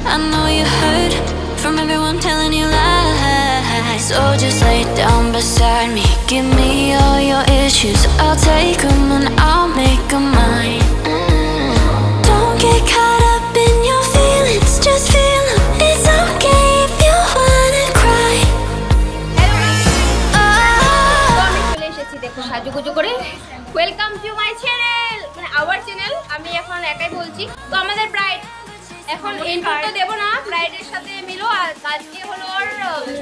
I know you heard from everyone telling you lies. So just lay down beside me, give me all your issues. I'll take them and I'll make them mine. Don't get caught up in your feelings, just feel them. It's okay if you wanna cry. চলে এসেছি দেখো সাজুগুজু করে। Welcome to my channel, মানে our channel. আমি এখন একাই বলছি। তো আমাদের ব্রাইড এখন ইন্ট্রো তো দেব না, ব্রাইডের সাথে মিলো। আর আজকে হলো ওর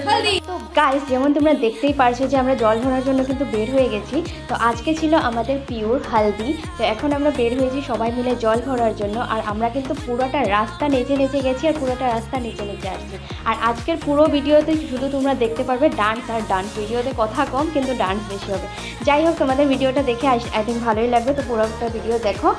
হলদি। তো গাইস, যেমন তোমরা দেখতেই পারছো যে আমরা জল ভরার জন্য কিন্তু বের হয়ে গেছি। তো আজকে ছিল আমাদের পিওর হালদি। তো এখন আমরা বের হয়েছি সবাই মিলে জল ভরার জন্য। আর আমরা কিন্তু পুরোটা রাস্তা নেচে নেচে গেছি আর পুরোটা রাস্তা নেচে নেচে আসছি। আর আজকের পুরো ভিডিওতে শুধু তোমরা দেখতে পারবে ডান্স আর ডান্স। ভিডিওতে কথা কম কিন্তু ডান্স বেশি হবে। যাই হোক, তোমাদের ভিডিওটা দেখে আই থিঙ্ক ভালোই লাগবে। তো পুরোটা ভিডিও দেখো।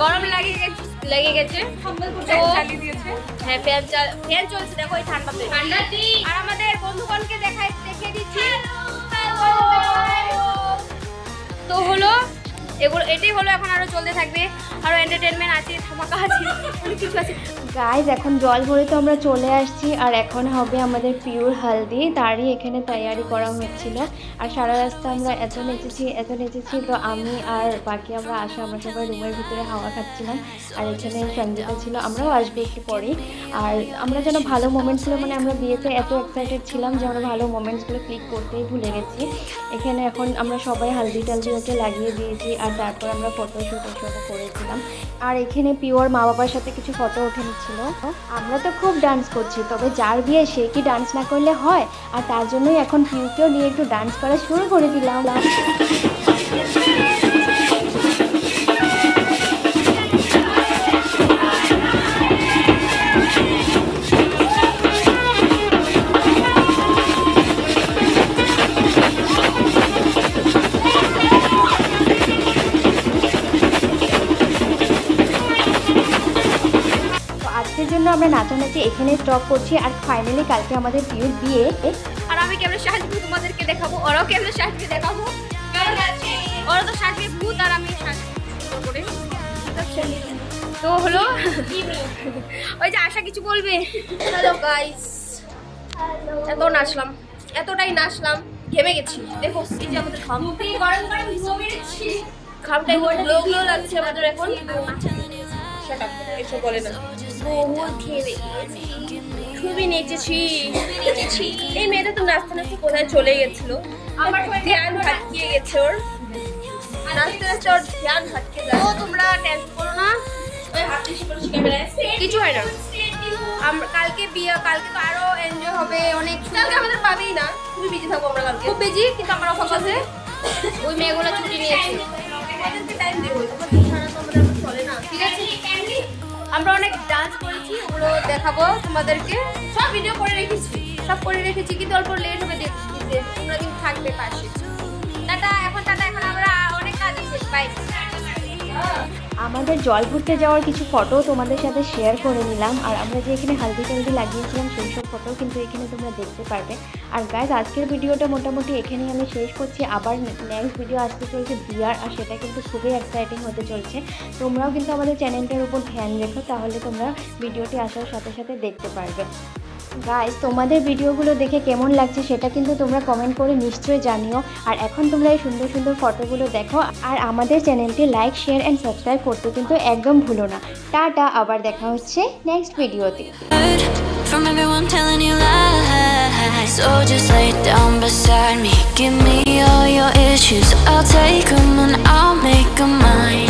গরম লেগে গেছে, হ্যাঁ ফ্যান চলছে দেখো এই ঠান্ডাতে। আর আমাদের বন্ধুগণকে দেখিয়ে দিচ্ছি। তো হলো এগুলো, এটাই হলো, এখন আরো চলতে থাকবে। আরো এন্টারটেনমেন্ট আছে, ধামাকা আছে, অনেক কিছু আছে। গাইজ, এখন জল ভরে তো আমরা চলে আসছি। আর এখন হবে আমাদের পিওর হালদি। তারই এখানে তৈয়ারি করা হচ্ছিল। আর সারা রাস্তা আমরা এত নেচেছি। তো আমি আর বাকি আমরা সবাই রুমের ভিতরে হাওয়া খাচ্ছিলাম। আর এখানে সঙ্গীতা ছিল, আমরাও আসবো একটু পরেই। আর আমরা যেন ভালো মোমেন্টস ছিল, মানে আমরা বিয়েতে এত এক্সাইটেড ছিলাম যে আমরা ভালো মোমেন্টসগুলো ক্লিক করতেই ভুলে গেছি। এখানে এখন আমরা সবাই হালদি টালদি ওকে লাগিয়ে দিয়েছি। আর তারপর আমরা ফটোশ্যুট করেছিলাম। আর এখানে পিওর মা বাবার সাথে কিছু ফটো ওঠে নিচ্ছিল। আমরা তো খুব ডান্স করছি, তবে যার বিয়ে সে কি ডান্স না করলে হয়। আর তার জন্যই এখন পিউকেও নিয়ে একটু ডান্স করা শুরু করে দিলাম। জন্য আমরা নাচানাচি এখানে স্টপ করছি। আর ফাইনালি কালকে আমাদের পিউর বিয়ে। আর আমি কেমন সাজবো তোমাদেরকে দেখাবো, ওরাও কেমন সাজবে দেখাবো। ওরা তো সাজবে ভূত আর আমি সাজবো। তো হলো ওই যে আশা কিছু বলবে। হ্যালো গাইস, এতটাই নাচলাম, ঘেমে গেছি। দেখো এই যে আমাদের খামটা গ্লো গ্লো লাগছে আমাদের এখন। এসব বলে না, খুবই নেচেছি। এই মেয়েটা তো নাচতে নাচতে কোথায় চলে গেছিল, আমার ধ্যান হাটকিয়ে গেছে। ওর নাচতে নাচতে ওর ধ্যান হাটকে যায়। তোমরা টেনশন করো না, কিছু হয় না। কালকে বিয়ে, কালকে তো আরো এনজয় হবে অনেক। কালকে আমাদের পাবেই না, খুবই বিজি থাকবো আমরা কালকে, খুব বিজি। কিন্তু আমরা অফার আছে, ওই মেয়েগুলো ছুটি নিয়েছি। টাইম দেবো, চলে না, ঠিক আছে। আমরা অনেক ডান্স করেছি, ওগুলো দেখাবো তোমাদেরকে। সব ভিডিও করে রেখেছি, কিন্তু অল্প লেট হবে দেখতে। তোমরা কিন্তু থাকবে পাশে। টাটা, এখন আমরা অনেক কাজ আছে, বাই। আমাদের জল ভরতে যাওয়ার কিছু ফটো তোমাদের সাথে শেয়ার করে নিলাম। আর আমরা যে এখানে হালদি টালদি লাগিয়েছিলাম সেই সব ফটো কিন্তু এখানে তোমরা দেখতে পারবে। আর গাইজ, আজকের ভিডিওটা মোটামুটি এখানেই আমি শেষ করছি। আবার নেক্সট ভিডিও আসতে চলছে বিয়ার, আর সেটা কিন্তু খুবই এক্সাইটিং হতে চলছে। তোমরাও কিন্তু আমাদের চ্যানেলটার উপর ধ্যান রেখো, তাহলে তোমরা ভিডিওটি আসার সাথে সাথে দেখতে পারবে। গাইস, তোমাদের ভিডিওগুলো দেখে কেমন লাগছে সেটা কিন্তু তোমরা কমেন্ট করে নিশ্চয়ই জানিও। আর এখন তোমরা এই সুন্দর সুন্দর ফটোগুলো দেখো, আর আমাদের চ্যানেলটি লাইক, শেয়ার অ্যান্ড সাবস্ক্রাইব করতে কিন্তু একদম ভুলো না। টাটা, আবার দেখা হচ্ছে নেক্সট ভিডিওতে। From everyone telling you lies, so just lay down beside me. Give me all your issues, I'll take them and I'll make them mine.